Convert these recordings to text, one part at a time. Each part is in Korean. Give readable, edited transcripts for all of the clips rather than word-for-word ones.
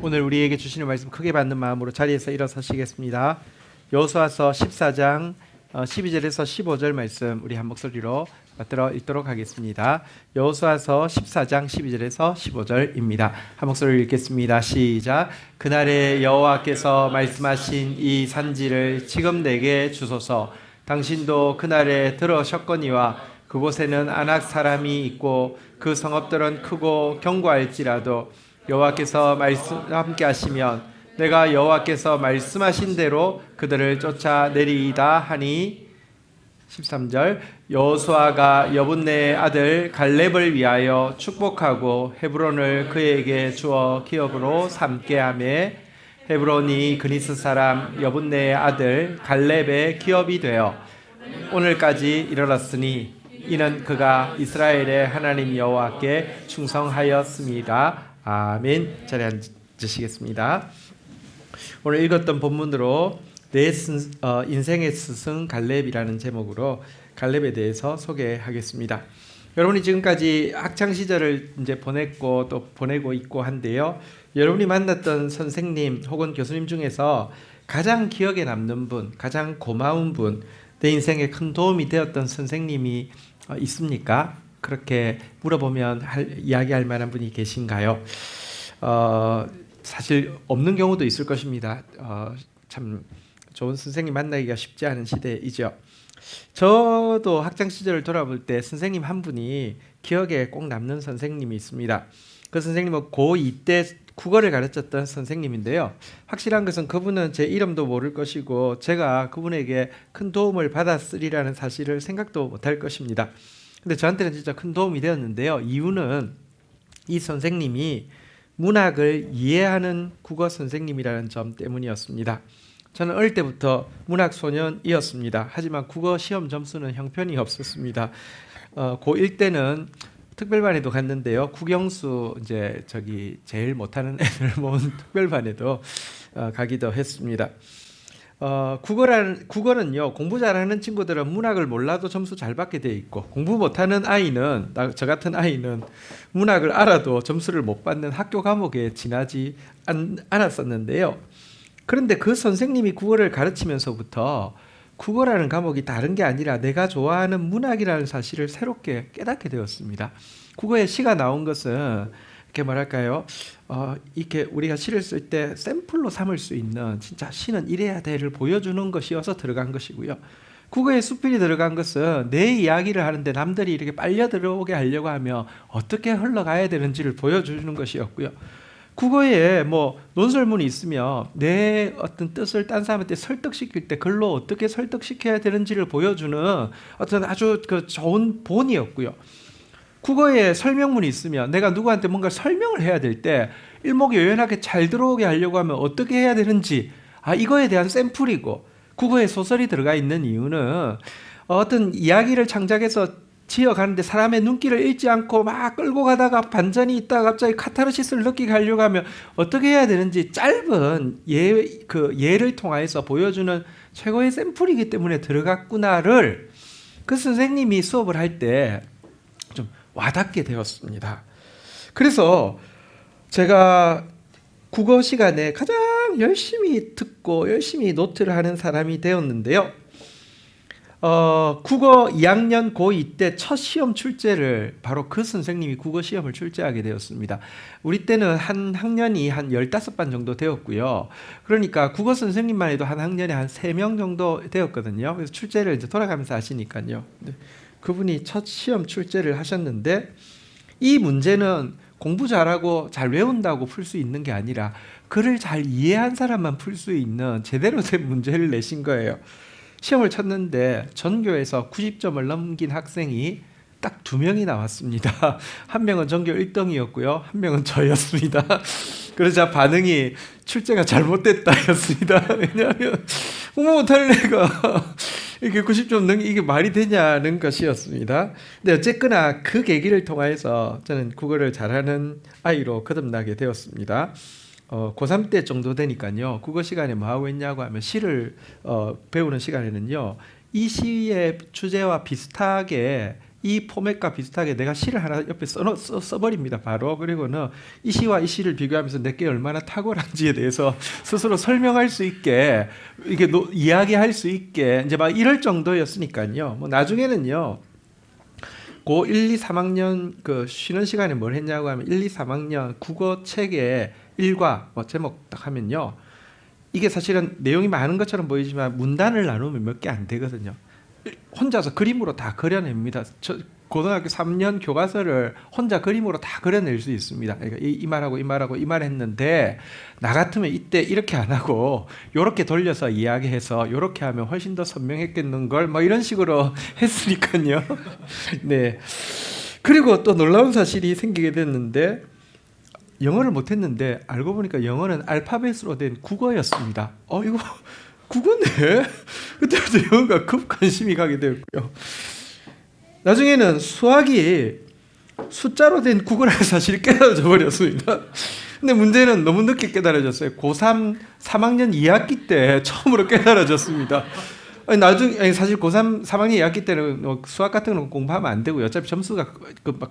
오늘 우리에게 주시는 말씀 크게 받는 마음으로 자리에서 일어서시겠습니다. 여호수아서 14장 12절에서 15절 말씀 우리 한 목소리로 받들어 읽도록 하겠습니다. 여호수아서 14장 12절에서 15절입니다. 한 목소리로 읽겠습니다. 시작. 그날에 여호와께서 말씀하신 이 산지를 지금 내게 주소서. 당신도 그날에 들으셨거니와 그곳에는 아낙 사람이 있고 그 성읍들은 크고 견고할지라도 여호와께서 함께 하시면 내가 여호와께서 말씀하신 대로 그들을 쫓아내리이다 하니 13절 여호수아가 여분네의 아들 갈렙을 위하여 축복하고 헤브론을 그에게 주어 기업으로 삼게 하며 헤브론이 그니스 사람 여분네의 아들 갈렙의 기업이 되어 오늘까지 이르렀으니 이는 그가 이스라엘의 하나님 여호와께 충성하였습니다. 아멘. 자리에 앉으시겠습니다. 오늘 읽었던 본문으로 내 인생의 스승 갈렙이라는 제목으로 갈렙에 대해서 소개하겠습니다. 여러분이 지금까지 학창 시절을 이제 보냈고 또 보내고 있고 한데요. 여러분이 만났던 선생님 혹은 교수님 중에서 가장 기억에 남는 분, 가장 고마운 분, 내 인생에 큰 도움이 되었던 선생님이 있습니까? 그렇게 물어보면 이야기할 만한 분이 계신가요? 사실 없는 경우도 있을 것입니다. 참 좋은 선생님 만나기가 쉽지 않은 시대이죠. 저도 학창 시절을 돌아볼 때 선생님 한 분이 기억에 꼭 남는 선생님이 있습니다. 그 선생님은 고2 때 국어를 가르쳤던 선생님인데요. 확실한 것은 그분은 제 이름도 모를 것이고 제가 그분에게 큰 도움을 받았으리라는 사실을 생각도 못할 것입니다. 근데 저한테는 진짜 큰 도움이 되었는데요. 이유는 이 선생님이 문학을 이해하는 국어 선생님이라는 점 때문이었습니다. 저는 어릴 때부터 문학 소년이었습니다. 하지만 국어 시험 점수는 형편이 없었습니다. 고1 때는 특별반에도 갔는데요. 국영수 이제 제일 못하는 애들 모은 특별반에도 가기도 했습니다. 국어는요, 공부 잘하는 친구들은 문학을 몰라도 점수 잘 받게 돼 있고, 공부 못하는 아이는, 저 같은 아이는 문학을 알아도 점수를 못 받는 학교 과목에 지나지 않았었는데요. 그런데 그 선생님이 국어를 가르치면서부터 국어라는 과목이 다른 게 아니라 내가 좋아하는 문학이라는 사실을 새롭게 깨닫게 되었습니다. 국어에 시가 나온 것은 이렇게 뭐랄까요? 이렇게 우리가 시를 쓸 때 샘플로 삼을 수 있는 진짜 시는 이래야 돼를 보여주는 것이어서 들어간 것이고요. 국어에 수필이 들어간 것은 내 이야기를 하는데 남들이 이렇게 빨려 들어오게 하려고 하면 어떻게 흘러가야 되는지를 보여주는 것이었고요. 국어에 뭐 논설문이 있으면 내 어떤 뜻을 딴 사람한테 설득시킬 때 글로 어떻게 설득시켜야 되는지를 보여주는 어떤 아주 좋은 본이었고요. 국어에 설명문이 있으면 내가 누구한테 뭔가 설명을 해야 될 때 일목요연하게 잘 들어오게 하려고 하면 어떻게 해야 되는지 이거에 대한 샘플이고, 국어에 소설이 들어가 있는 이유는 어떤 이야기를 창작해서 지어가는데 사람의 눈길을 잃지 않고 막 끌고 가다가 반전이 있다가 갑자기 카타르시스를 느끼게 하려고 하면 어떻게 해야 되는지 짧은 예를 통해서 보여주는 최고의 샘플이기 때문에 들어갔구나를 그 선생님이 수업을 할 때 좀 와닿게 되었습니다. 그래서 제가 국어 시간에 가장 열심히 듣고 열심히 노트를 하는 사람이 되었는데요. 국어 2학년 고2 때 첫 시험 출제를 바로 그 선생님이 국어 시험을 출제하게 되었습니다. 우리 때는 한 학년이 한 15반 정도 되었고요. 그러니까 국어 선생님만 해도 한 학년에 한 3명 정도 되었거든요. 그래서 출제를 이제 돌아가면서 하시니까요. 그분이 첫 시험 출제를 하셨는데 이 문제는 공부 잘하고 잘 외운다고 풀 수 있는 게 아니라 글을 잘 이해한 사람만 풀 수 있는 제대로 된 문제를 내신 거예요. 시험을 쳤는데 전교에서 90점을 넘긴 학생이 딱 2명이 나왔습니다. 한 명은 전교 1등이었고요. 한 명은 저였습니다. 그러자 반응이 출제가 잘못됐다였습니다. 왜냐하면 공부 못하는 애가 이게 90점 넘기 이게 말이 되냐는 것이었습니다. 근데 어쨌거나 그 계기를 통해서 저는 국어를 잘하는 아이로 거듭나게 되었습니다. 고3 때 정도 되니까요. 국어 시간에 뭐 하고 있냐고 하면 시를 배우는 시간에는요. 이 시의 주제와 비슷하게 이 포맷과 비슷하게 내가 시를 하나 옆에 써버립니다. 바로. 그리고는 이 시와 이 시를 비교하면서 내게 얼마나 탁월한지에 대해서 스스로 설명할 수 있게 이게 이야기할 수 있게 이제 막 이럴 정도였으니까요. 뭐 나중에는요. 고 1, 2, 3학년 그 쉬는 시간에 뭘 했냐고 하면 1, 2, 3학년 국어 책의 일과 뭐 제목 딱 하면요. 이게 사실은 내용이 많은 것처럼 보이지만 문단을 나누면 몇 개 안 되거든요. 혼자서 그림으로 다 그려냅니다. 고등학교 3년 교과서를 혼자 그림으로 다 그려낼 수 있습니다. 그러니까 이 말하고 이 말하고 이 말 했는데 나 같으면 이때 이렇게 안 하고 요렇게 돌려서 이야기해서 요렇게 하면 훨씬 더 선명했겠는 걸 뭐 이런 식으로 했으니까요. 네. 그리고 또 놀라운 사실이 생기게 됐는데 영어를 못했는데 알고 보니까 영어는 알파벳으로 된 국어였습니다. 이거 국어네. 그때부터 영어가 급 관심이 가게 되었고요. 나중에는 수학이 숫자로 된 국어라는 사실이 깨달아져 버렸습니다. 근데 문제는 너무 늦게 깨달아졌어요. 고3 3학년 2학기 때 처음으로 깨달아졌습니다. 나중에 사실 고3 3학년 2학기 때는 수학 같은 거 공부하면 안 되고요. 어차피 점수가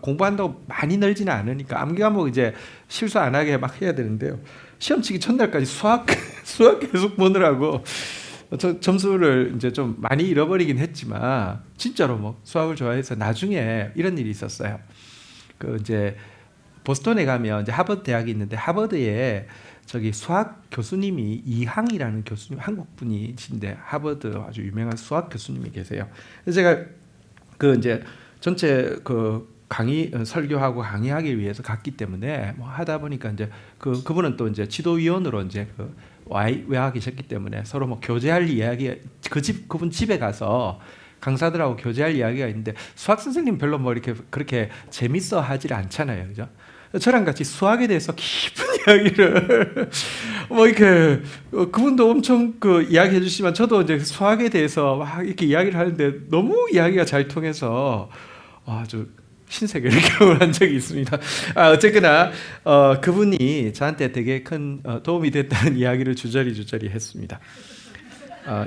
공부한다고 많이 늘지는 않으니까 암기 과목 이제 실수 안 하게 막 해야 되는데요. 시험 치기 전날까지 수학 계속 보느라고 점수를 이제 좀 많이 잃어버리긴 했지만 진짜로 뭐 수학을 좋아해서 나중에 이런 일이 있었어요. 그 이제 보스턴에 가면 이제 하버드 대학이 있는데 하버드에 저기 수학 교수님이 이항이라는 교수님 한국 분이신데 하버드 아주 유명한 수학 교수님이 계세요. 그래서 제가 그 이제 전체 그 강의 설교하고 강의하기 위해서 갔기 때문에 뭐 하다 보니까 이제 그분은 또 이제 지도위원으로 이제 와 계셨기 때문에 서로 뭐 교제할 이야기 그분 집에 가서 강사들하고 교제할 이야기가 있는데 수학 선생님 별로 뭐 이렇게 그렇게 재밌어 하질 않잖아요, 그죠? 저랑 같이 수학에 대해서 깊은 이야기를 뭐 이렇게 그분도 엄청 이야기해 주시지만 저도 이제 수학에 대해서 막 이렇게 이야기를 하는데 너무 이야기가 잘 통해서 아주 신세계를 경험한 적이 있습니다. 어쨌거나 그분이 저한테 되게 큰 도움이 됐다는 이야기를 주저리 했습니다.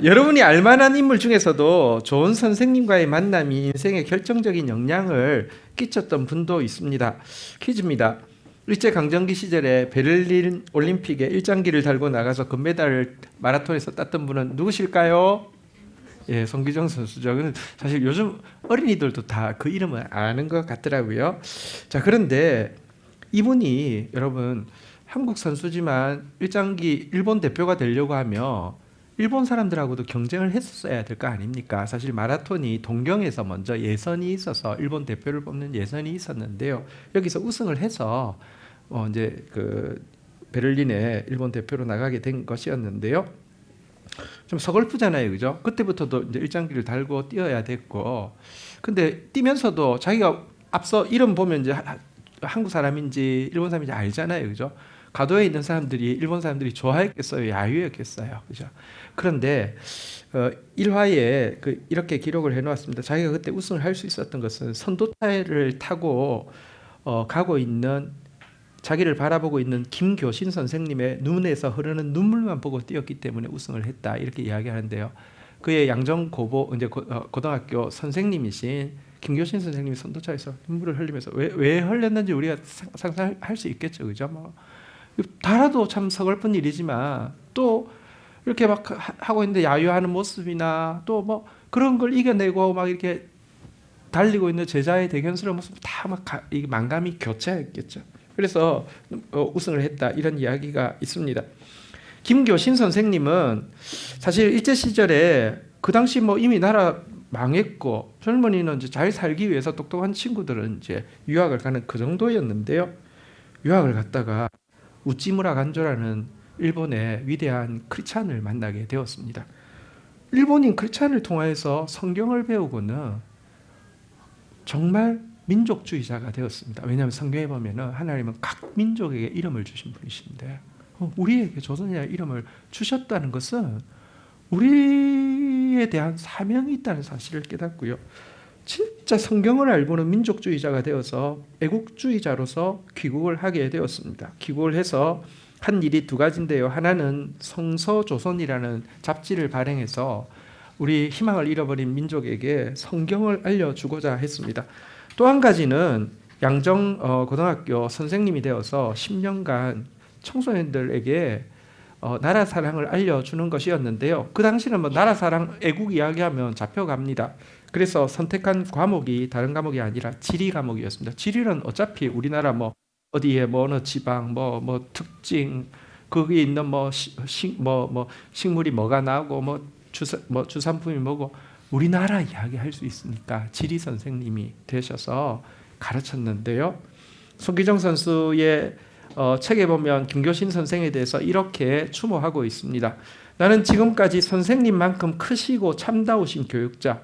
여러분이 알만한 인물 중에서도 좋은 선생님과의 만남이 인생에 결정적인 영향을 끼쳤던 분도 있습니다. 퀴즈입니다. 일제강점기 시절에 베를린 올림픽에 일장기를 달고 나가서 금메달을 마라톤에서 땄던 분은 누구실까요? 예, 송기정 선수죠. 사실 요즘 어린이들도 다 그 이름을 아는 것 같더라고요. 자, 그런데 이분이 여러분 한국 선수지만 일장기 일본 대표가 되려고 하면 일본 사람들하고도 경쟁을 했었어야 될 거 아닙니까? 사실 마라톤이 동경에서 먼저 예선이 있어서 일본 대표를 뽑는 예선이 있었는데요. 여기서 우승을 해서 이제 그 베를린에 일본 대표로 나가게 된 것이었는데요. 좀 서글프잖아요, 그죠? 그때부터도 이제 일장기를 달고 뛰어야 됐고, 근데 뛰면서도 자기가 앞서 이름 보면 이제 한국 사람인지 일본 사람인지 알잖아요, 그죠? 가도에 있는 사람들이 일본 사람들이 좋아했겠어요, 야유했겠어요, 그죠? 그런데 1화에 이렇게 기록을 해놓았습니다. 자기가 그때 우승을 할 수 있었던 것은 선도차를 타고 가고 있는 자기를 바라보고 있는 김교신 선생님의 눈에서 흐르는 눈물만 보고 뛰었기 때문에 우승을 했다 이렇게 이야기하는데요. 그의 양정고보 이제 고등학교 선생님이신 김교신 선생님이 선도차에서 눈물을 흘리면서 왜 흘렸는지 우리가 상상할 수 있겠죠, 그죠? 뭐 달아도 참 서글픈 일이지만 또 이렇게 막 하고 있는데 야유하는 모습이나 또 뭐 그런 걸 이겨내고 막 이렇게 달리고 있는 제자의 대견스러운 모습 다 막 만감이 교차했겠죠. 그래서 우승을 했다 이런 이야기가 있습니다. 김교신 선생님은 사실 일제 시절에 그 당시 뭐 이미 나라 망했고 젊은이는 이제 잘 살기 위해서 똑똑한 친구들은 이제 유학을 가는 그 정도였는데요. 유학을 갔다가 우찌무라 간조라는 일본의 위대한 크리스찬을 만나게 되었습니다. 일본인 크리스찬을 통해서 성경을 배우고는 정말 민족주의자가 되었습니다. 왜냐하면 성경에 보면 하나님은 각 민족에게 이름을 주신 분이신데 우리에게 조선이라는 이름을 주셨다는 것은 우리에 대한 사명이 있다는 사실을 깨닫고요. 진짜 성경을 알고는 민족주의자가 되어서 애국주의자로서 귀국을 하게 되었습니다. 귀국을 해서 한 일이 두 가지인데요. 하나는 성서조선이라는 잡지를 발행해서 우리 희망을 잃어버린 민족에게 성경을 알려주고자 했습니다. 또 한 가지는 양정 고등학교 선생님이 되어서 10년간 청소년들에게 나라 사랑을 알려주는 것이었는데요. 그 당시는 뭐 나라 사랑, 애국 이야기하면 잡혀갑니다. 그래서 선택한 과목이 다른 과목이 아니라 지리 과목이었습니다. 지리는 어차피 우리나라 뭐 어디에 뭐 어느 지방 뭐 특징 거기에 있는 뭐 식물이 뭐가 나고 뭐 주산품이 뭐고 우리나라 이야기할 수 있으니까 지리 선생님이 되셔서 가르쳤는데요. 손기정 선수의 책에 보면 김교신 선생에 대해서 이렇게 추모하고 있습니다. 나는 지금까지 선생님만큼 크시고 참다우신 교육자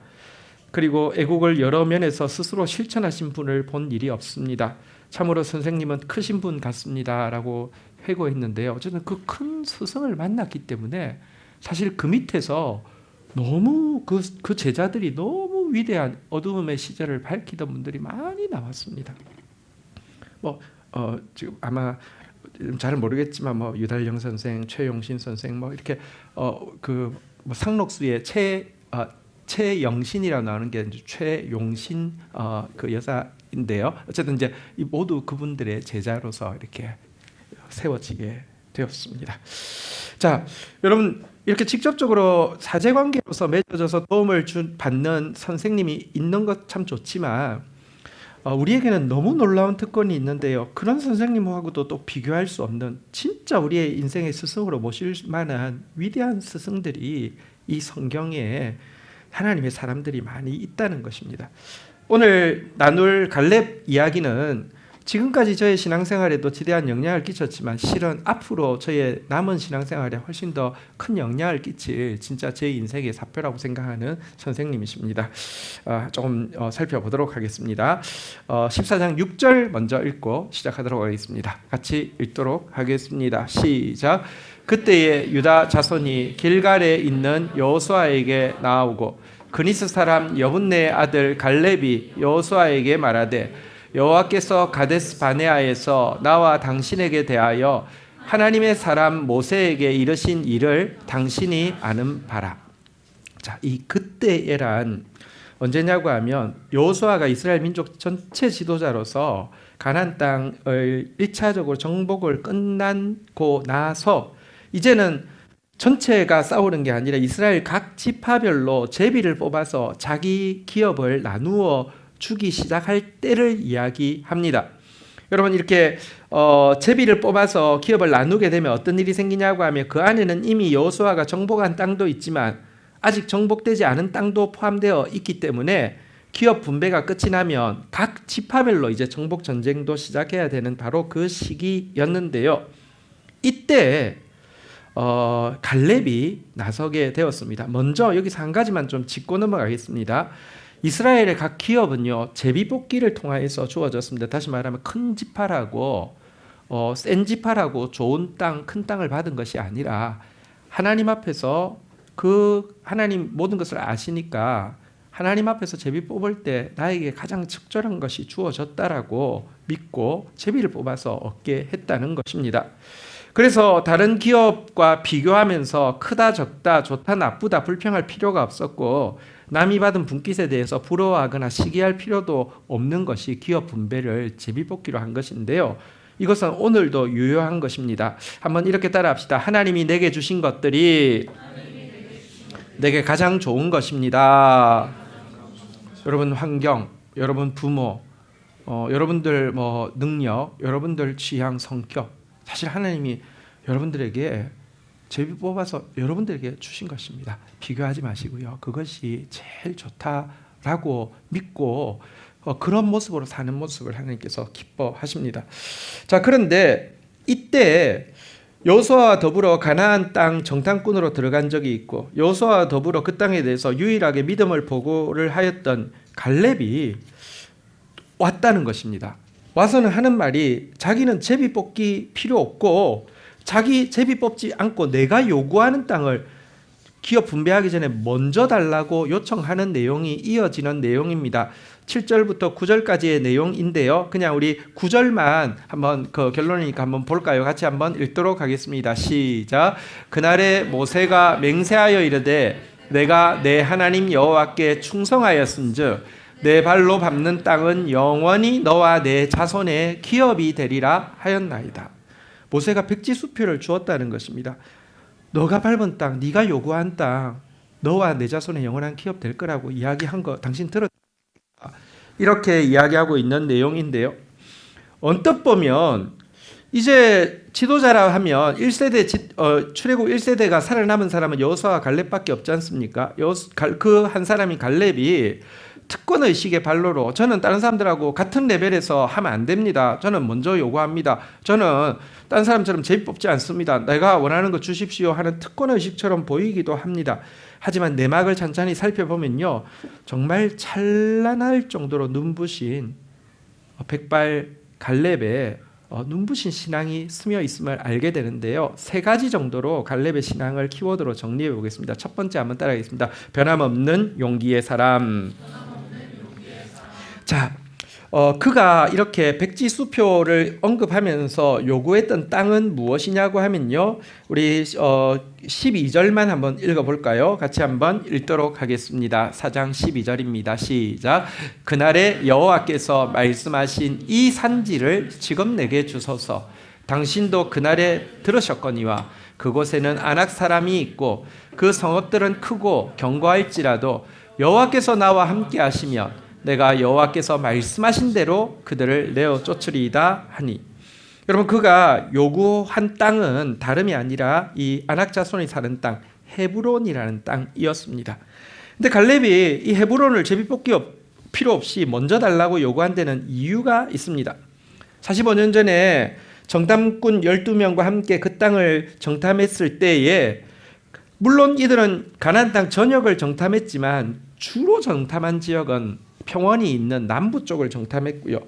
그리고 애국을 여러 면에서 스스로 실천하신 분을 본 일이 없습니다. 참으로 선생님은 크신 분 같습니다 라고 회고했는데요. 어쨌든 그 큰 스승을 만났기 때문에 사실 그 밑에서 너무 그 제자들이 너무 위대한 어두움의 시절을 밝히던 분들이 많이 나왔습니다. 지금 아마 잘 모르겠지만 뭐 유달령 선생, 최용신 선생 뭐 이렇게 상록수의 최영신이라고 나오는 게 이제 최용신 그 여자인데요. 어쨌든 이제 모두 그분들의 제자로서 이렇게 세워지게 되었습니다. 자, 여러분 이렇게 직접적으로 사제관계로서 맺어져서 도움을 받는 선생님이 있는 것 참 좋지만 우리에게는 너무 놀라운 특권이 있는데요. 그런 선생님하고도 또 비교할 수 없는 진짜 우리의 인생의 스승으로 모실 만한 위대한 스승들이 이 성경에 하나님의 사람들이 많이 있다는 것입니다. 오늘 나눌 갈렙 이야기는 지금까지 저의 신앙생활에도 지대한 영향을 끼쳤지만 실은 앞으로 저의 남은 신앙생활에 훨씬 더 큰 영향을 끼칠 진짜 제 인생의 사표라고 생각하는 선생님이십니다. 조금 살펴보도록 하겠습니다. 14장 6절 먼저 읽고 시작하도록 하겠습니다. 같이 읽도록 하겠습니다. 시작. 그때에 유다 자손이 길갈에 있는 여호수아에게 나아오고 그니스 사람 여분네의 아들 갈렙이 여호수아에게 말하되 여호와께서 가데스 바네아에서 나와 당신에게 대하여 하나님의 사람 모세에게 이르신 일을 당신이 아는 바라. 자, 이 그때에란 언제냐고 하면 여호수아가 이스라엘 민족 전체 지도자로서 가나안 땅을 1차적으로 정복을 끝나고 나서 이제는 전체가 싸우는 게 아니라 이스라엘 각 지파별로 제비를 뽑아서 자기 기업을 나누어 주기 시작할 때를 이야기합니다. 여러분 이렇게 제비를 뽑아서 기업을 나누게 되면 어떤 일이 생기냐고 하면 그 안에는 이미 여호수아가 정복한 땅도 있지만 아직 정복되지 않은 땅도 포함되어 있기 때문에 기업 분배가 끝이 나면 각 지파별로 이제 정복 전쟁도 시작해야 되는 바로 그 시기였는데요. 이때 갈렙이 나서게 되었습니다. 먼저 여기서 한 가지만 좀 짚고 넘어가겠습니다. 이스라엘의 각 기업은요 제비 뽑기를 통해서 주어졌습니다. 다시 말하면 큰 지파라고 센 지파라고 좋은 땅, 큰 땅을 받은 것이 아니라 하나님 앞에서 그 하나님 모든 것을 아시니까 하나님 앞에서 제비 뽑을 때 나에게 가장 적절한 것이 주어졌다라고 믿고 제비를 뽑아서 얻게 했다는 것입니다. 그래서 다른 기업과 비교하면서 크다 적다 좋다 나쁘다 불평할 필요가 없었고 남이 받은 분깃에 대해서 부러워하거나 시기할 필요도 없는 것이 기업 분배를 제비뽑기로 한 것인데요. 이것은 오늘도 유효한 것입니다. 한번 이렇게 따라합시다. 하나님이 내게 주신 것들이 내게 가장 좋은 것입니다. 여러분 환경, 여러분 부모, 여러분들 능력, 여러분들 취향, 성격 사실 하나님이 여러분들에게 제비 뽑아서 여러분들에게 주신 것입니다. 비교하지 마시고요. 그것이 제일 좋다라고 믿고 그런 모습으로 사는 모습을 하나님께서 기뻐하십니다. 자, 그런데 이때 여호수아와 더불어 가나안 땅 정탐꾼으로 들어간 적이 있고 여호수아와 더불어 그 땅에 대해서 유일하게 믿음을 보고를 하였던 갈렙이 왔다는 것입니다. 와서는 하는 말이 자기는 제비 뽑기 필요 없고 자기 제비 뽑지 않고 내가 요구하는 땅을 기업 분배하기 전에 먼저 달라고 요청하는 내용이 이어지는 내용입니다. 7절부터 9절까지의 내용인데요. 그냥 우리 9절만 한번 그 결론이니까 한번 볼까요? 같이 한번 읽도록 하겠습니다. 시작. 그날에 모세가 맹세하여 이르되 내가 내 하나님 여호와께 충성하였은즉 내 발로 밟는 땅은 영원히 너와 내 자손의 기업이 되리라 하였나이다. 모세가 백지수표를 주었다는 것입니다. 너가 밟은 땅, 네가 요구한 땅, 너와 내 자손의 영원한 기업 될 거라고 이야기한 거 당신 들었다. 이렇게 이야기하고 있는 내용인데요. 언뜻 보면 이제 지도자라 하면 1세대 출애굽 1세대가 살아남은 사람은 여호수아와 갈렙밖에 없지 않습니까? 그 한 사람이 갈렙이 특권 의식의 발로로 저는 다른 사람들하고 같은 레벨에서 하면 안 됩니다. 저는 먼저 요구합니다. 저는 다른 사람처럼 제비 뽑지 않습니다. 내가 원하는 거 주십시오 하는 특권 의식처럼 보이기도 합니다. 하지만 내막을 찬찬히 살펴보면요, 정말 찬란할 정도로 눈부신 백발 갈렙의 눈부신 신앙이 스며 있음을 알게 되는데요. 세 가지 정도로 갈렙의 신앙을 키워드로 정리해 보겠습니다. 첫 번째 한번 따라하겠습니다. 변함없는 용기의 사람. 자, 그가 이렇게 백지수표를 언급하면서 요구했던 땅은 무엇이냐고 하면요, 우리 12절만 한번 읽어볼까요? 같이 한번 읽도록 하겠습니다. 4장 12절입니다. 시작. 그날에 여호와께서 말씀하신 이 산지를 지금 내게 주소서. 당신도 그날에 들으셨거니와 그곳에는 아낙 사람이 있고 그 성읍들은 크고 견고할지라도 여호와께서 나와 함께 하시면 내가 여호와께서 말씀하신 대로 그들을 내어 쫓으리이다 하니. 여러분, 그가 요구한 땅은 다름이 아니라 이 아낙 자손이 사는 땅 헤브론이라는 땅이었습니다. 근데 갈렙이 이 헤브론을 제비 뽑기 필요 없이 먼저 달라고 요구한 데는 이유가 있습니다. 45년 전에 정탐꾼 12명과 함께 그 땅을 정탐했을 때에, 물론 이들은 가나안 땅 전역을 정탐했지만 주로 정탐한 지역은 평원이 있는 남부 쪽을 정탐했고요.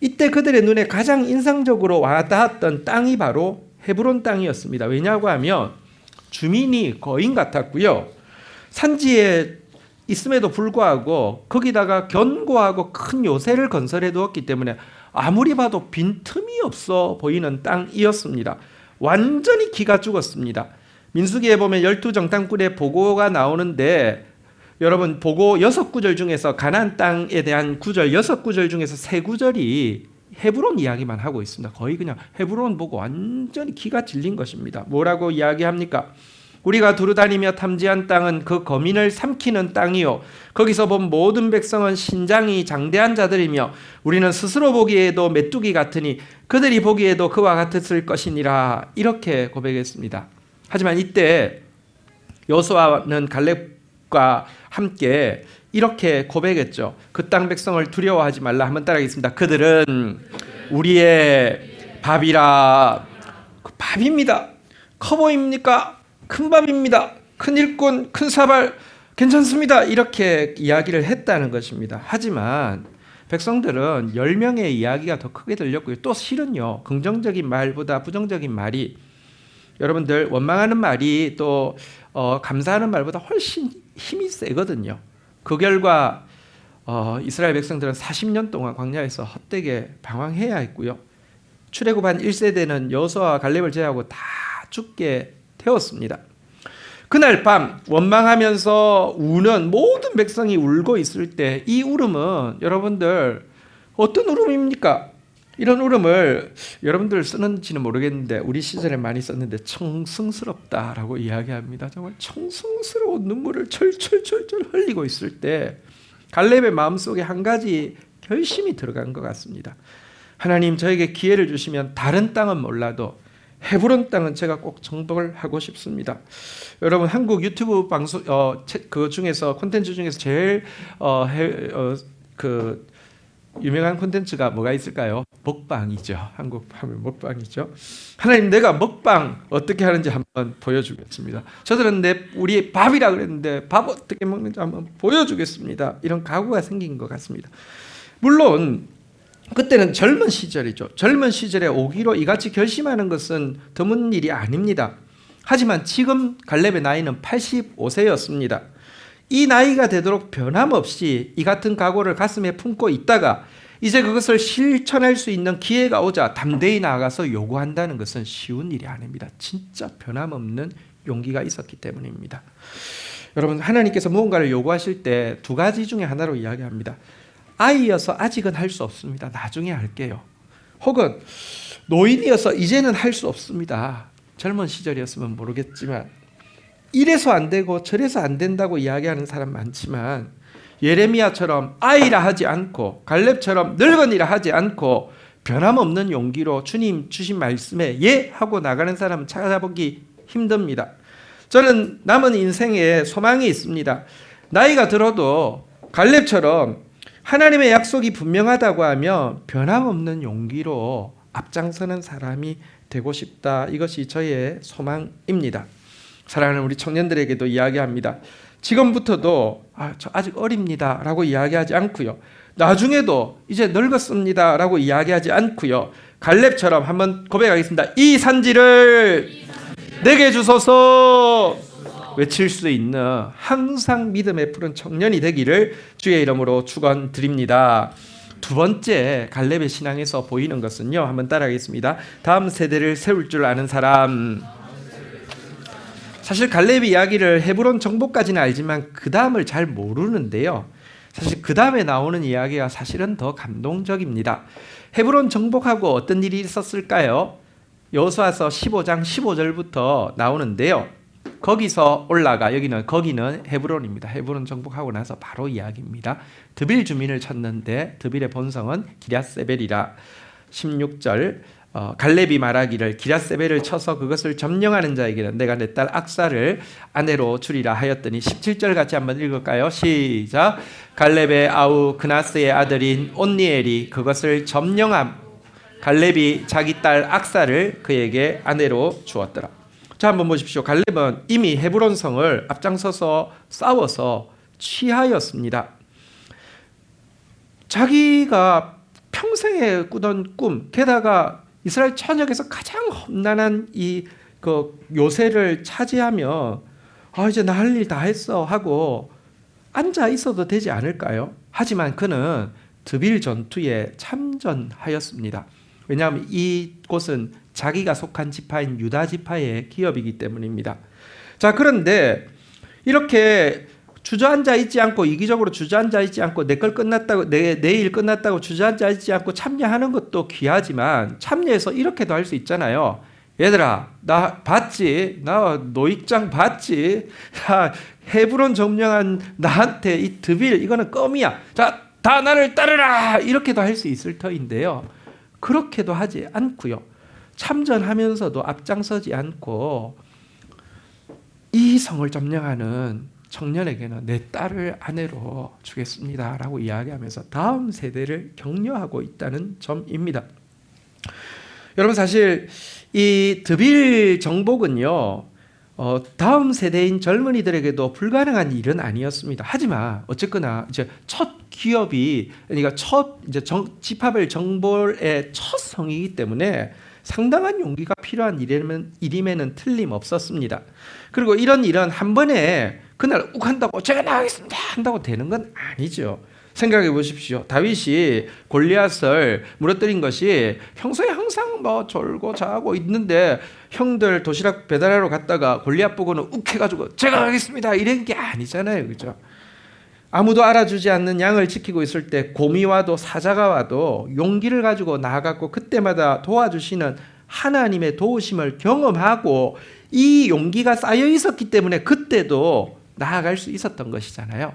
이때 그들의 눈에 가장 인상적으로 와닿았던 땅이 바로 헤브론 땅이었습니다. 왜냐고 하면 주민이 거인 같았고요. 산지에 있음에도 불구하고 거기다가 견고하고 큰 요새를 건설해 두었기 때문에 아무리 봐도 빈틈이 없어 보이는 땅이었습니다. 완전히 기가 죽었습니다. 민수기에 보면 12정탐꾼의 보고가 나오는데, 여러분, 보고 6구절 중에서 가나안 땅에 대한 구절 6구절 중에서 3구절이 헤브론 이야기만 하고 있습니다. 거의 그냥 헤브론 보고 완전히 기가 질린 것입니다. 뭐라고 이야기합니까? 우리가 두루다니며 탐지한 땅은 그 거민을 삼키는 땅이요, 거기서 본 모든 백성은 신장이 장대한 자들이며 우리는 스스로 보기에도 메뚜기 같으니 그들이 보기에도 그와 같았을 것이니라. 이렇게 고백했습니다. 하지만 이때 여호수아는 갈렙과 함께 이렇게 고백했죠. 그 땅 백성을 두려워하지 말라. 한번 따라하겠습니다. 그들은 우리의 밥이라. 밥입니다. 커 보입니까? 큰 밥입니다. 큰 일꾼, 큰 사발, 괜찮습니다. 이렇게 이야기를 했다는 것입니다. 하지만 백성들은 10명의 이야기가 더 크게 들렸고요. 또 실은요, 긍정적인 말보다 부정적인 말이, 여러분들 원망하는 말이 또 감사하는 말보다 훨씬 힘이 세거든요. 그 결과 이스라엘 백성들은 40년 동안 광야에서 헛되게 방황해야 했고요. 출애굽한 1세대는 여호수아와 갈렙을 제외하고 다 죽게 되었습니다. 그날 밤 원망하면서 우는 모든 백성이 울고 있을 때, 이 울음은 여러분들 어떤 울음입니까? 이런 울음을 여러분들 쓰는지는 모르겠는데 우리 시절에 많이 썼는데 청승스럽다라고 이야기합니다. 정말 청승스러운 눈물을 철철철철 흘리고 있을 때 갈렙의 마음속에 한 가지 결심이 들어간 것 같습니다. 하나님, 저에게 기회를 주시면 다른 땅은 몰라도 헤브론 땅은 제가 꼭 정복을 하고 싶습니다. 여러분, 한국 유튜브 방송 그 중에서 콘텐츠 중에서 제일 유명한 콘텐츠가 뭐가 있을까요? 먹방이죠. 한국 하면 먹방이죠. 하나님, 내가 먹방 어떻게 하는지 한번 보여주겠습니다. 저들은 우리 밥이라 그랬는데 밥 어떻게 먹는지 한번 보여주겠습니다. 이런 각오가 생긴 것 같습니다. 물론 그때는 젊은 시절이죠. 젊은 시절에 오기로 이같이 결심하는 것은 드문 일이 아닙니다. 하지만 지금 갈렙의 나이는 85세였습니다. 이 나이가 되도록 변함없이 이 같은 각오를 가슴에 품고 있다가 이제 그것을 실천할 수 있는 기회가 오자 담대히 나아가서 요구한다는 것은 쉬운 일이 아닙니다. 진짜 변함없는 용기가 있었기 때문입니다. 여러분, 하나님께서 무언가를 요구하실 때 두 가지 중에 하나로 이야기합니다. 아이여서 아직은 할 수 없습니다. 나중에 할게요. 혹은 노인이어서 이제는 할 수 없습니다. 젊은 시절이었으면 모르겠지만 이래서 안 되고 저래서 안 된다고 이야기하는 사람 많지만 예레미야처럼 아이라 하지 않고 갈렙처럼 늙은이라 하지 않고 변함없는 용기로 주님 주신 말씀에 예 하고 나가는 사람 찾아보기 힘듭니다. 저는 남은 인생에 소망이 있습니다. 나이가 들어도 갈렙처럼 하나님의 약속이 분명하다고 하며 변함없는 용기로 앞장서는 사람이 되고 싶다. 이것이 저의 소망입니다. 사랑하는 우리 청년들에게도 이야기합니다. 지금부터도 저 아직 어립니다 라고 이야기하지 않고요. 나중에도 이제 늙었습니다 라고 이야기하지 않고요. 갈렙처럼 한번 고백하겠습니다. 이 산지를 내게 주소서 외칠 수 있는 항상 믿음에 푸른 청년이 되기를 주의 이름으로 축원드립니다. 두 번째 갈렙의 신앙에서 보이는 것은요. 한번 따라하겠습니다. 다음 세대를 세울 줄 아는 사람. 사실 갈렙의 이야기를 헤브론 정복까지는 알지만 그 다음을 잘 모르는데요. 사실 그 다음에 나오는 이야기가 사실은 더 감동적입니다. 헤브론 정복하고 어떤 일이 있었을까요? 여호수아서 15장 15절부터 나오는데요. 거기서 거기는 헤브론입니다. 헤브론 정복하고 나서 바로 이야기입니다. 드빌 주민을 찾는데 드빌의 본성은 기럇세벨이라. 16절 갈렙이 말하기를 기럇세벨을 쳐서 그것을 점령하는 자에게는 내가 내 딸 악사를 아내로 주리라 하였더니 17절 같이 한번 읽을까요? 시작. 갈렙의 아우 그나스의 아들인 온니엘이 그것을 점령함. 갈렙이 자기 딸 악사를 그에게 아내로 주었더라. 자, 한번 보십시오. 갈렙은 이미 헤브론 성을 앞장서서 싸워서 취하였습니다. 자기가 평생에 꾸던 꿈, 게다가 이스라엘 전역에서 가장 험난한 그 요새를 차지하며 이제 나 할 일 다 했어 하고 앉아 있어도 되지 않을까요? 하지만 그는 드빌 전투에 참전하였습니다. 왜냐하면 이곳은 자기가 속한 지파인 유다 지파의 기업이기 때문입니다. 자, 그런데 이렇게 주저앉아 있지 않고 이기적으로 주저앉아 있지 않고 내 일 끝났다고 주저앉아 있지 않고 참여하는 것도 귀하지만 참여해서 이렇게도 할 수 있잖아요. 얘들아, 나 봤지? 나 노익장 봤지? 헤브론 점령한 나한테 이 드빌 이거는 껌이야. 자, 다 나를 따르라. 이렇게도 할 수 있을 터인데요. 그렇게도 하지 않고요. 참전하면서도 앞장서지 않고 이 성을 점령하는 청년에게는 내 딸을 아내로 주겠습니다 라고 이야기하면서 다음 세대를 격려하고 있다는 점입니다. 여러분, 사실 이 드빌 정복은요 다음 세대인 젊은이들에게도 불가능한 일은 아니었습니다. 하지만 어쨌거나 이제 첫 기업이, 그러니까 지파벨 정벌의 첫 성이기 때문에 상당한 용기가 필요한 일임에는 틀림없었습니다. 그리고 이런 일은 한 번에 그날 욱 한다고 제가 나가겠습니다 한다고 되는 건 아니죠. 생각해 보십시오. 다윗이 골리앗을 무너뜨린 것이 평소에 항상 졸고 자고 있는데 형들 도시락 배달하러 갔다가 골리앗 보고는 욱 해가지고 제가 가겠습니다 이런 게 아니잖아요. 그죠? 아무도 알아주지 않는 양을 지키고 있을 때 곰이 와도 사자가 와도 용기를 가지고 나아갔고 그때마다 도와주시는 하나님의 도우심을 경험하고 이 용기가 쌓여 있었기 때문에 그때도 나아갈 수 있었던 것이잖아요.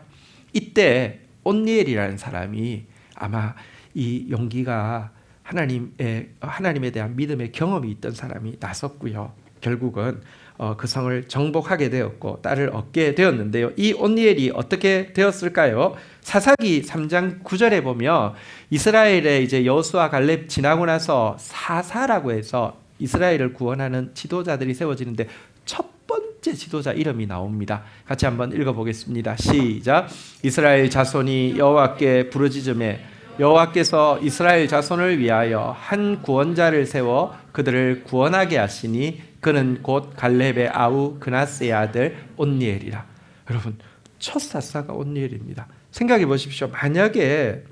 이때 온니엘이라는 사람이 아마 이 용기가 하나님에 대한 믿음의 경험이 있던 사람이 나섰고요. 결국은 그 성을 정복하게 되었고 딸을 얻게 되었는데요. 이 온니엘이 어떻게 되었을까요? 사사기 3장 9절에 보면 이스라엘의 이제 여호수아 갈렙 지나고 나서 사사라고 해서 이스라엘을 구원하는 지도자들이 세워지는데 첫 번째 지도자 이름이 나옵니다. 같이 한번 읽어보겠습니다. 시작. 이스라엘 자손이 여호와께 부르짖음에 여호와께서 이스라엘 자손을 위하여 한 구원자를 세워 그들을 구원하게 하시니 그는 곧 갈렙의 아우 그나스의 아들 온니엘이라. 여러분, 첫 사사가 온니엘입니다. 생각해 보십시오. 만약에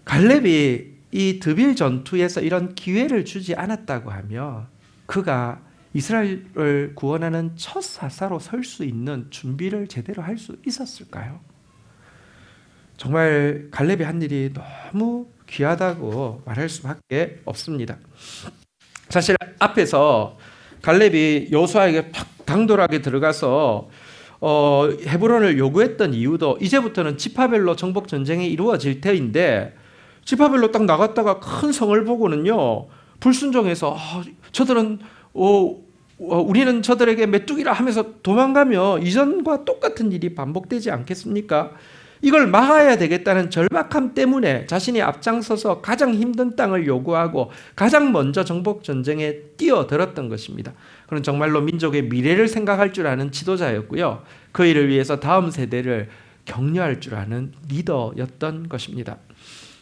갈렙이 이 드빌 전투에서 이런 기회를 주지 않았다고 하면 그가 이스라엘을 구원하는 첫 사사로 설 수 있는 준비를 제대로 할 수 있었을까요? 정말 갈렙이 한 일이 너무 귀하다고 말할 수밖에 없습니다. 사실 앞에서 갈렙이 여호수아에게 팍 당돌하게 들어가서 헤브론을 요구했던 이유도 이제부터는 지파별로 정복 전쟁이 이루어질 때인데, 지파별로 딱 나갔다가 큰 성을 보고는요 불순종해서 저들은 우리는 저들에게 메뚜기라 하면서 도망가며 이전과 똑같은 일이 반복되지 않겠습니까? 이걸 막아야 되겠다는 절박함 때문에 자신이 앞장서서 가장 힘든 땅을 요구하고 가장 먼저 정복 전쟁에 뛰어들었던 것입니다. 그는 정말로 민족의 미래를 생각할 줄 아는 지도자였고요. 그 일을 위해서 다음 세대를 격려할 줄 아는 리더였던 것입니다.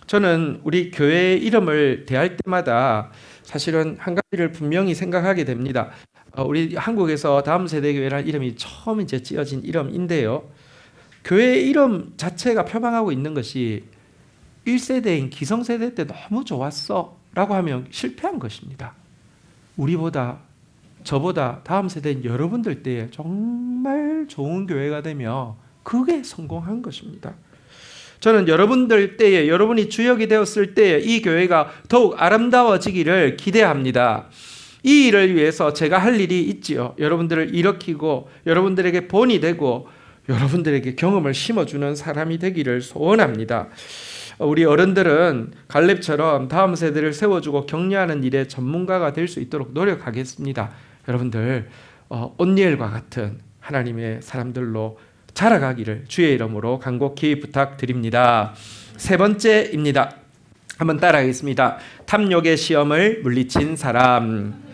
저는 우리 교회의 이름을 대할 때마다 사실은 한 가지를 분명히 생각하게 됩니다. 우리 한국에서 다음 세대 교회라는 이름이 처음 이제 지어진 이름인데요. 교회의 이름 자체가 표방하고 있는 것이 1세대인 기성세대 때 너무 좋았어 라고 하면 실패한 것입니다. 우리보다 저보다 다음 세대인 여러분들 때에 정말 좋은 교회가 되며 그게 성공한 것입니다. 저는 여러분들 때에, 여러분이 주역이 되었을 때에 이 교회가 더욱 아름다워지기를 기대합니다. 이 일을 위해서 제가 할 일이 있지요. 여러분들을 일으키고 여러분들에게 본이 되고 여러분들에게 경험을 심어주는 사람이 되기를 소원합니다. 우리 어른들은 갈렙처럼 다음 세대를 세워주고 격려하는 일에 전문가가 될 수 있도록 노력하겠습니다. 여러분들 온니엘과 같은 하나님의 사람들로 자라가기를 주의 이름으로 간곡히 부탁드립니다. 세 번째입니다. 한번 따라하겠습니다. 탐욕의 시험을 물리친 사람.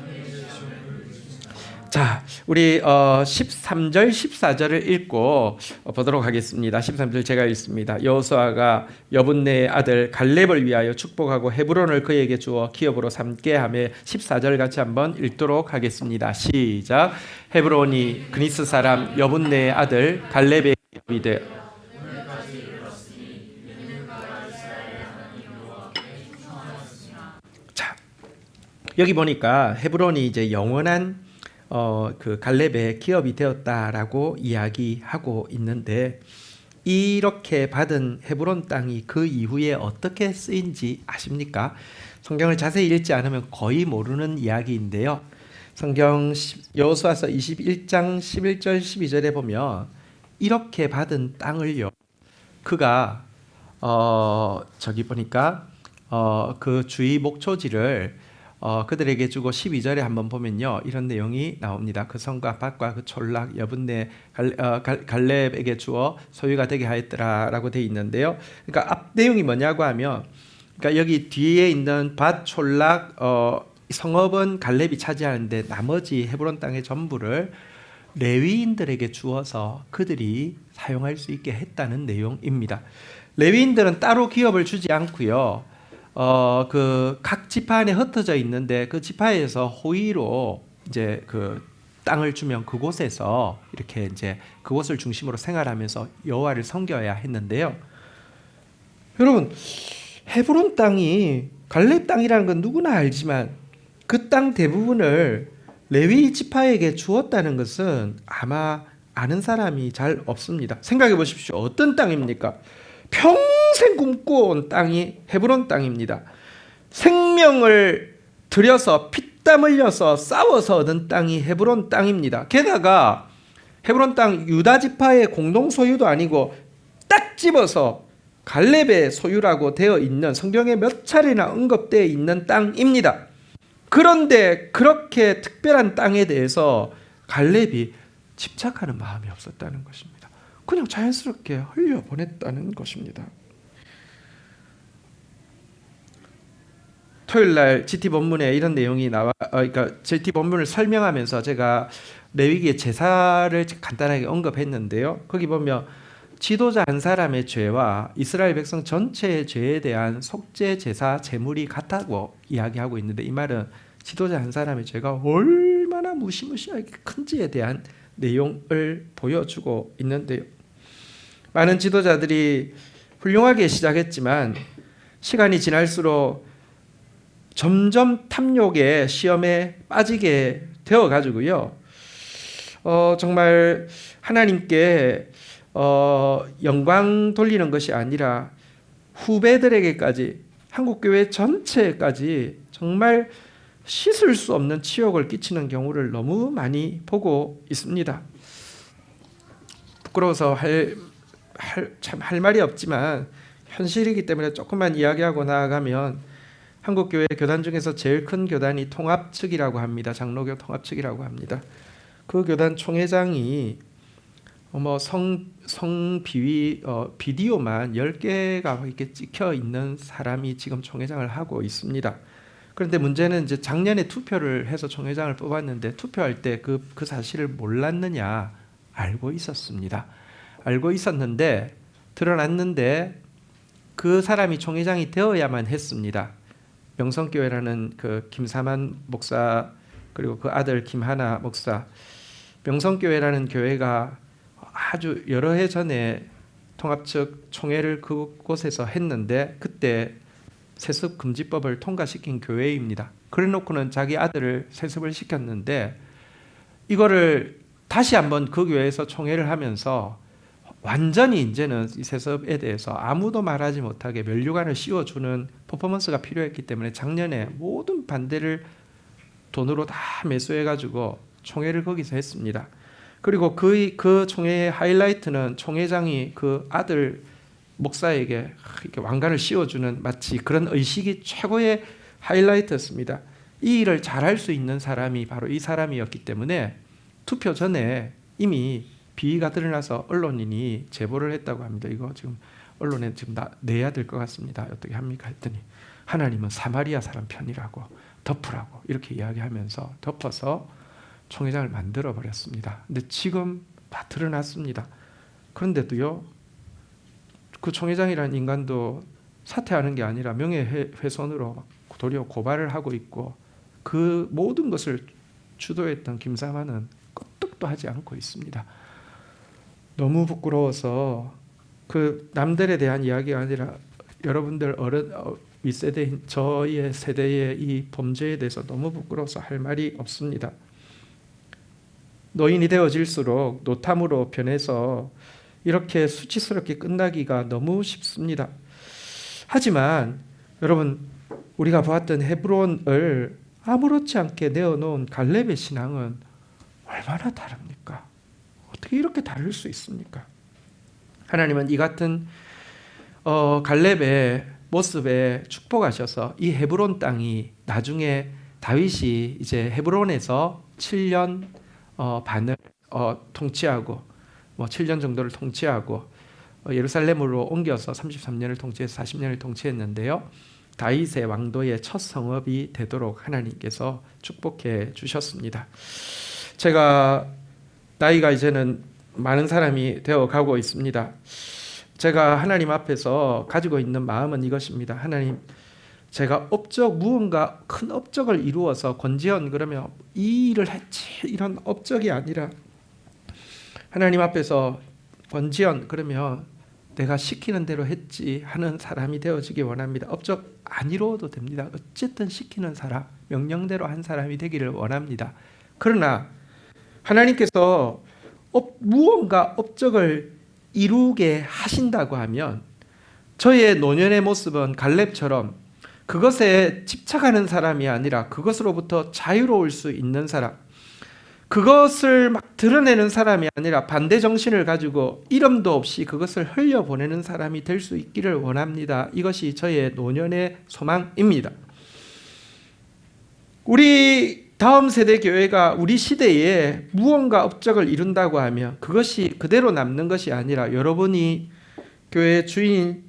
자, 우리 13절, 14절을 읽고 보도록 하겠습니다. 13절 제가 읽습니다. 여호수아가 여분네의 아들 갈렙을 위하여 축복하고 헤브론을 그에게 주어 기업으로 삼게 하며 14절 같이 한번 읽도록 하겠습니다. 시작. 헤브론이 그니스 사람 여분네의 아들 갈렙의 기업이 되어 자, 여기 보니까 헤브론이 이제 영원한 그 갈렙의 기업이 되었다라고 이야기하고 있는데, 이렇게 받은 헤브론 땅이 그 이후에 어떻게 쓰인지 아십니까? 성경을 자세히 읽지 않으면 거의 모르는 이야기인데요. 성경 여호수아서 21장 11절 12절에 보면 이렇게 받은 땅을요, 그가 저기 보니까 그 주위 목초지를 그들에게 주고 12절에 한번 보면요 이런 내용이 나옵니다. 그 성과 밭과 그 촌락 여분네 갈렙에게 주어 소유가 되게 하였더라라고 되어 있는데요. 그러니까 앞 내용이 뭐냐고 하면, 그러니까 여기 뒤에 있는 밭, 촌락, 성읍은 갈렙이 차지하는데 나머지 헤브론 땅의 전부를 레위인들에게 주어서 그들이 사용할 수 있게 했다는 내용입니다. 레위인들은 따로 기업을 주지 않고요. 그 각 지파 안에 흩어져 있는데 그 지파에서 호의로 이제 그 땅을 주면 그곳에서 이렇게 이제 그곳을 중심으로 생활하면서 여호와를 섬겨야 했는데요. 여러분, 헤브론 땅이 갈렙 땅이라는 건 누구나 알지만 그 땅 대부분을 레위 지파에게 주었다는 것은 아마 아는 사람이 잘 없습니다. 생각해 보십시오. 어떤 땅입니까? 평생 꿈꿔온 땅이 헤브론 땅입니다. 생명을 들여서 피땀 흘려서 싸워서 얻은 땅이 헤브론 땅입니다. 게다가 헤브론 땅 유다 지파의 공동 소유도 아니고 딱 집어서 갈렙의 소유라고 되어 있는, 성경에 몇 차례나 언급되어 있는 땅입니다. 그런데 그렇게 특별한 땅에 대해서 갈렙이 집착하는 마음이 없었다는 것입니다. 그냥 자연스럽게 흘려보냈다는 것입니다. 토요일날 GT 본문에 이런 내용이 나와, 그러니까 GT 본문을 설명하면서 제가 레위기의 제사를 간단하게 언급했는데요. 거기 보면 지도자 한 사람의 죄와 이스라엘 백성 전체의 죄에 대한 속죄 제사 제물이 같다고 이야기하고 있는데, 이 말은 지도자 한 사람의 죄가 얼마나 무시무시하게 큰지에 대한 내용을 보여주고 있는데요. 많은 지도자들이 훌륭하게 시작했지만 시간이 지날수록 점점 탐욕의 시험에 빠지게 되어 가지고요. 정말 하나님께 영광 돌리는 것이 아니라 후배들에게까지, 한국교회 전체까지 정말 씻을 수 없는 치욕을 끼치는 경우를 너무 많이 보고 있습니다. 부끄러워서 참 할 말이 없지만 현실이기 때문에 조금만 이야기하고 나아가면, 한국교회 교단 중에서 제일 큰 교단이 통합 측이라고 합니다. 장로교 통합 측이라고 합니다. 그 교단 총회장이 성비위 비디오만 10개가 이렇게 찍혀 있는 사람이 지금 총회장을 하고 있습니다. 그런데 문제는 이제 작년에 투표를 해서 총회장을 뽑았는데, 투표할 때 그 사실을 몰랐느냐? 알고 있었습니다. 알고 있었는데 드러났는데 그 사람이 총회장이 되어야만 했습니다. 명성교회라는 그 김사만 목사, 그리고 그 아들 김하나 목사, 명성교회라는 교회가 아주 여러 해 전에 통합측 총회를 그곳에서 했는데, 그때 세습금지법을 통과시킨 교회입니다. 그래놓고는 자기 아들을 세습을 시켰는데, 이거를 다시 한번 그 교회에서 총회를 하면서 완전히 이제는 이 세습에 대해서 아무도 말하지 못하게 면류관을 씌워주는 퍼포먼스가 필요했기 때문에 작년에 모든 반대를 돈으로 다 매수해가지고 총회를 거기서 했습니다. 그리고 그 총회의 하이라이트는 총회장이 그 아들 목사에게 이렇게 왕관을 씌워주는 마치 그런 의식이 최고의 하이라이트였습니다. 이 일을 잘할 수 있는 사람이 바로 이 사람이었기 때문에 투표 전에 이미 비위가 드러나서 언론인이 제보를 했다고 합니다. 이거 지금 언론에 지금 내야 될 것 같습니다. 어떻게 합니까? 했더니 하나님은 사마리아 사람 편이라고 덮으라고 이렇게 이야기하면서 덮어서 총회장을 만들어 버렸습니다. 근데 지금 다 드러났습니다. 그런데도요, 그 총회장이라는 인간도 사퇴하는 게 아니라 명예훼손으로 도리어 고발을 하고 있고, 그 모든 것을 주도했던 김사만은 끄떡도 하지 않고 있습니다. 너무 부끄러워서 그 남들에 대한 이야기가 아니라 여러분들 윗세대인 저희의 세대의 이 범죄에 대해서 너무 부끄러워서 할 말이 없습니다. 노인이 되어질수록 노탐으로 변해서 이렇게 수치스럽게 끝나기가 너무 쉽습니다. 하지만 여러분, 우리가 보았던 헤브론을 아무렇지 않게 내어놓은 갈렙의 신앙은 얼마나 다릅니까? 어떻게 이렇게 다를 수 있습니까? 하나님은 이 같은 갈렙의 모습에 축복하셔서 이 헤브론 땅이 나중에 다윗이 이제 헤브론에서 7년 반을 통치하고 7년 정도를 통치하고 예루살렘으로 옮겨서 33년을 통치해서 40년을 통치했는데요. 다윗의 왕도의 첫 성읍이 되도록 하나님께서 축복해 주셨습니다. 제가 나이가 이제는 많은 사람이 되어 가고 있습니다. 제가 하나님 앞에서 가지고 있는 마음은 이것입니다. 하나님, 제가 무언가 큰 업적을 이루어서 권지현 그러면 이 일을 했지 이런 업적이 아니라, 하나님 앞에서 권지현 그러면 내가 시키는 대로 했지 하는 사람이 되어지기 원합니다. 업적 안 이루어도 됩니다. 어쨌든 시키는 사람, 명령대로 한 사람이 되기를 원합니다. 그러나 하나님께서 무언가 업적을 이루게 하신다고 하면, 저의 노년의 모습은 갈렙처럼 그것에 집착하는 사람이 아니라 그것으로부터 자유로울 수 있는 사람, 그것을 막 드러내는 사람이 아니라 반대 정신을 가지고 이름도 없이 그것을 흘려보내는 사람이 될 수 있기를 원합니다. 이것이 저의 노년의 소망입니다. 우리 다음 세대 교회가 우리 시대에 무언가 업적을 이룬다고 하면 그것이 그대로 남는 것이 아니라, 여러분이 교회 주인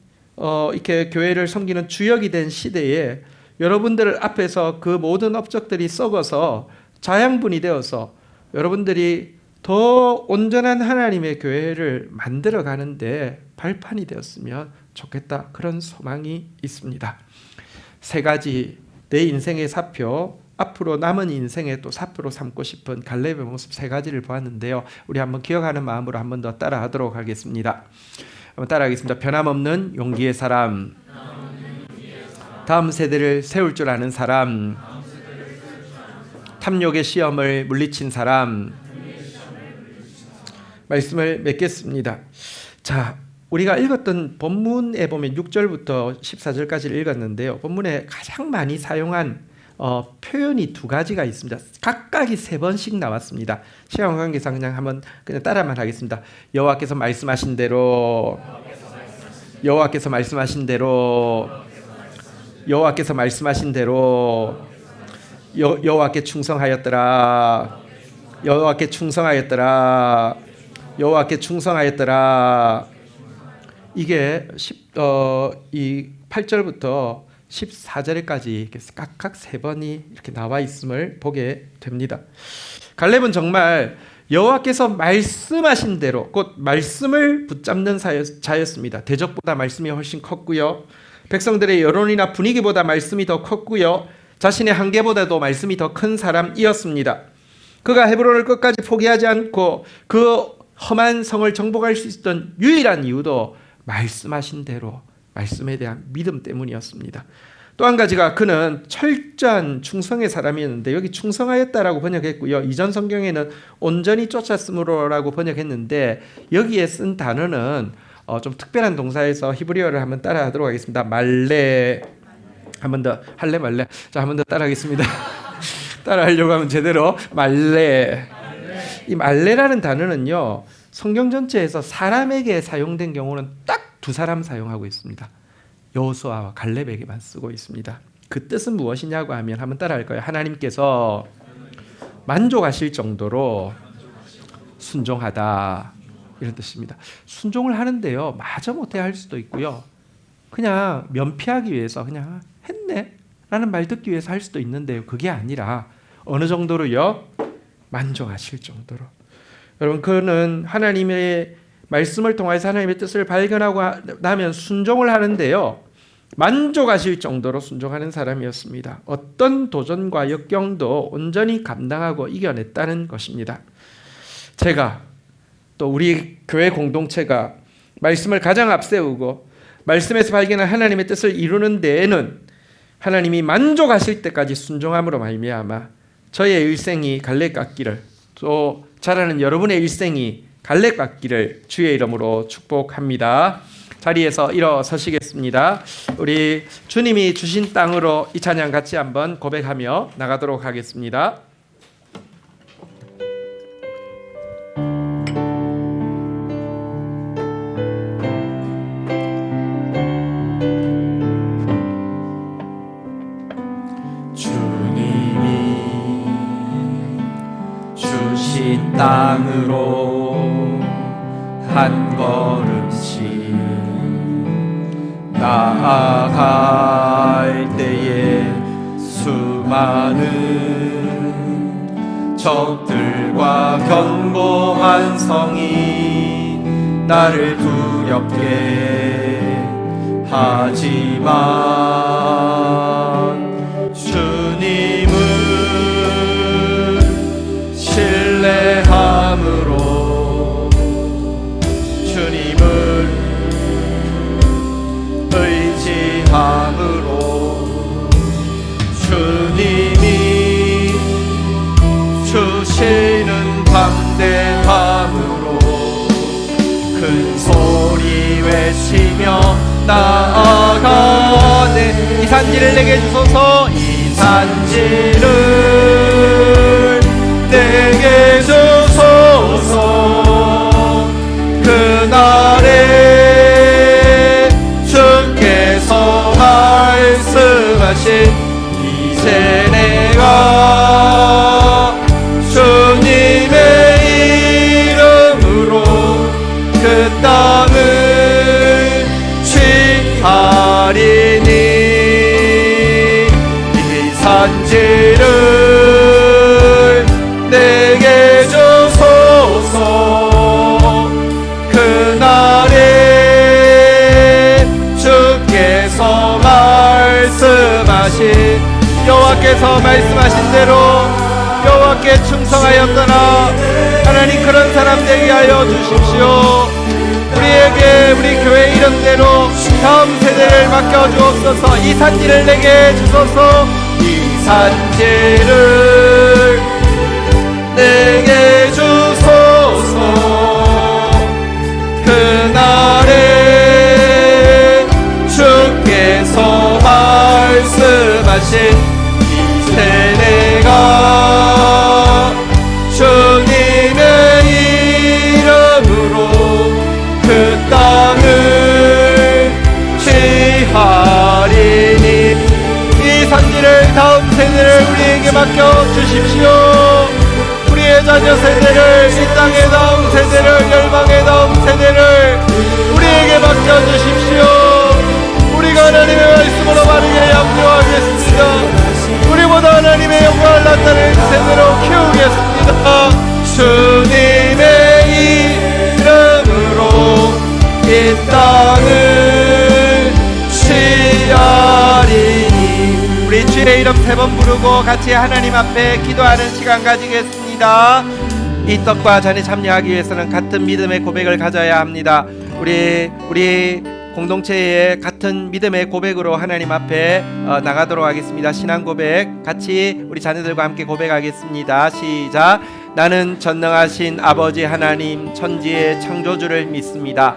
이렇게 교회를 섬기는 주역이 된 시대에 여러분들 앞에서 그 모든 업적들이 썩어서 자양분이 되어서 여러분들이 더 온전한 하나님의 교회를 만들어 가는데 발판이 되었으면 좋겠다, 그런 소망이 있습니다. 세 가지 내 인생의 사표, 앞으로 남은 인생에 또 사표로 삼고 싶은 갈렙의 모습 세 가지를 보았는데요. 우리 한번 기억하는 마음으로 한 번 더 따라하도록 하겠습니다. 한번 따라하겠습니다. 변함없는 용기의 사람, 다음 세대를 세울 줄 아는 사람, 탐욕의 시험을 물리친 사람. 말씀을 맺겠습니다. 자, 우리가 읽었던 본문에 보면 6절부터 14절까지 읽었는데요. 본문에 가장 많이 사용한 표현이 두 가지가 있습니다. 각각이 3번씩 나왔습니다. 시간 관계상 그냥 따라만 하겠습니다. 여호와께서 말씀하신 대로, 여호와께서 말씀하신 대로, 여호와께서 말씀하신 대로, 여호와께 충성하였더라, 여호와께 충성하였더라, 여호와께 충성하였더라. 이게 이 8절부터 14절까지 각각 3번이 이렇게 나와 있음을 보게 됩니다. 갈렙은 정말 여호와께서 말씀하신 대로 곧 말씀을 붙잡는 자였습니다. 대적보다 말씀이 훨씬 컸고요. 백성들의 여론이나 분위기보다 말씀이 더 컸고요. 자신의 한계보다도 말씀이 더 큰 사람이었습니다. 그가 헤브론을 끝까지 포기하지 않고 그 험한 성을 정복할 수 있었던 유일한 이유도 말씀하신 대로 말씀에 대한 믿음 때문이었습니다. 또 한 가지가 그는 철저한 충성의 사람이었는데 여기 충성하였다라고 번역했고요. 이전 성경에는 온전히 쫓았으므로라고 번역했는데 여기에 쓴 단어는 좀 특별한 동사에서 히브리어를 한번 따라하도록 하겠습니다. 말레. 한 번 더 할래 말래. 자, 한 번 더 따라하겠습니다. 따라하려고 하면 제대로 말레. 이 말레라는 단어는요, 성경 전체에서 사람에게 사용된 경우는 딱 2사람 사용하고 있습니다. 여호수아와 갈렙에게만 쓰고 있습니다. 그 뜻은 무엇이냐고 하면 한번 따라할 거예요. 하나님께서 만족하실 정도로 순종하다, 이런 뜻입니다. 순종을 하는데요, 마저 못해 할 수도 있고요, 그냥 면피하기 위해서 그냥 했네 라는 말 듣기 위해서 할 수도 있는데요, 그게 아니라 어느 정도로요? 만족하실 정도로. 여러분, 그는 하나님의 말씀을 통해서 하나님의 뜻을 발견하고 나면 순종을 하는데요, 만족하실 정도로 순종하는 사람이었습니다. 어떤 도전과 역경도 온전히 감당하고 이겨냈다는 것입니다. 제가 또 우리 교회 공동체가 말씀을 가장 앞세우고 말씀에서 발견한 하나님의 뜻을 이루는 데에는 하나님이 만족하실 때까지 순종함으로 말미암아 저의 일생이 갈렙 같기를, 또 자라는 여러분의 일생이 갈렙 같기를 주의 이름으로 축복합니다. 자리에서 일어서시겠습니다. 우리 주님이 주신 땅으로 이 찬양 같이 한번 고백하며 나가도록 하겠습니다. 땅으로 한 걸음씩 나아갈 때에 수많은 적들과 견고한 성이 나를 두렵게 하지만 주님은 신뢰함으로, 주님을 의지함으로, 주님이 주시는 담대함으로 큰 소리 외치며 나아가네. 이 산지를 내게 주소서, 이 산지를 내게 주소서. 그날에 주께서 말씀하신 이제 내가 주님의 이름으로 그 땅을 취하리니 이 산지를 내게 주소서. 그날에 주께서 말씀하신, 여호와께서 말씀하신 대로 여호와께 충성하였더라. 하나님, 그런 사람 되게 하여 주십시오. 우리에게 우리 교회 이름대로 다음 세대를 맡겨주옵소서. 이 산지를 내게 주소서. 이 산지를 내게 주소서. 그날에 주께서 말씀하신 이 세대가 주님의 이름으로 그 땅을 취하리니 이 산지를 다음 세대를 우리에게 맡겨주십시오. 우리의 자녀 세대를, 이 땅의 다음 세대를, 열방의 다음 세대를 우리에게 맡겨주십시오. 우리가 하나님의 말씀으로 바르게 양육하겠습니다. 우리보다 하나님의 영광을 나타내는 세대로 키우겠습니다. 주님의 이름으로 이 땅을 취하리니. 우리 주의 이름 3번 부르고 같이 하나님 앞에 기도하는 시간 가지겠습니다. 이 떡과 잔에 참여하기 위해서는 같은 믿음의 고백을 가져야 합니다. 우리 공동체의 같은 믿음의 고백으로 하나님 앞에 나가도록 하겠습니다. 신앙 고백 같이 우리 자녀들과 함께 고백하겠습니다. 시작. 나는 전능하신 아버지 하나님 천지의 창조주를 믿습니다.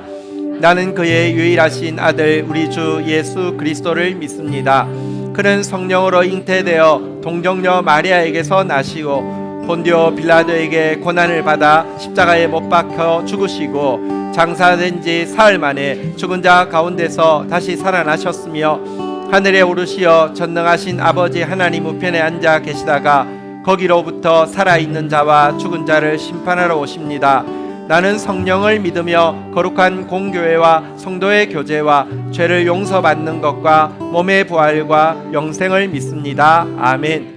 나는 그의 유일하신 아들 우리 주 예수 그리스도를 믿습니다. 그는 성령으로 잉태되어 동정녀 마리아에게서 나시고 본디오 빌라도에게 고난을 받아 십자가에 못 박혀 죽으시고 장사된 지 사흘 만에 죽은 자 가운데서 다시 살아나셨으며 하늘에 오르시어 전능하신 아버지 하나님 우편에 앉아 계시다가 거기로부터 살아있는 자와 죽은 자를 심판하러 오십니다. 나는 성령을 믿으며 거룩한 공교회와 성도의 교제와 죄를 용서받는 것과 몸의 부활과 영생을 믿습니다. 아멘.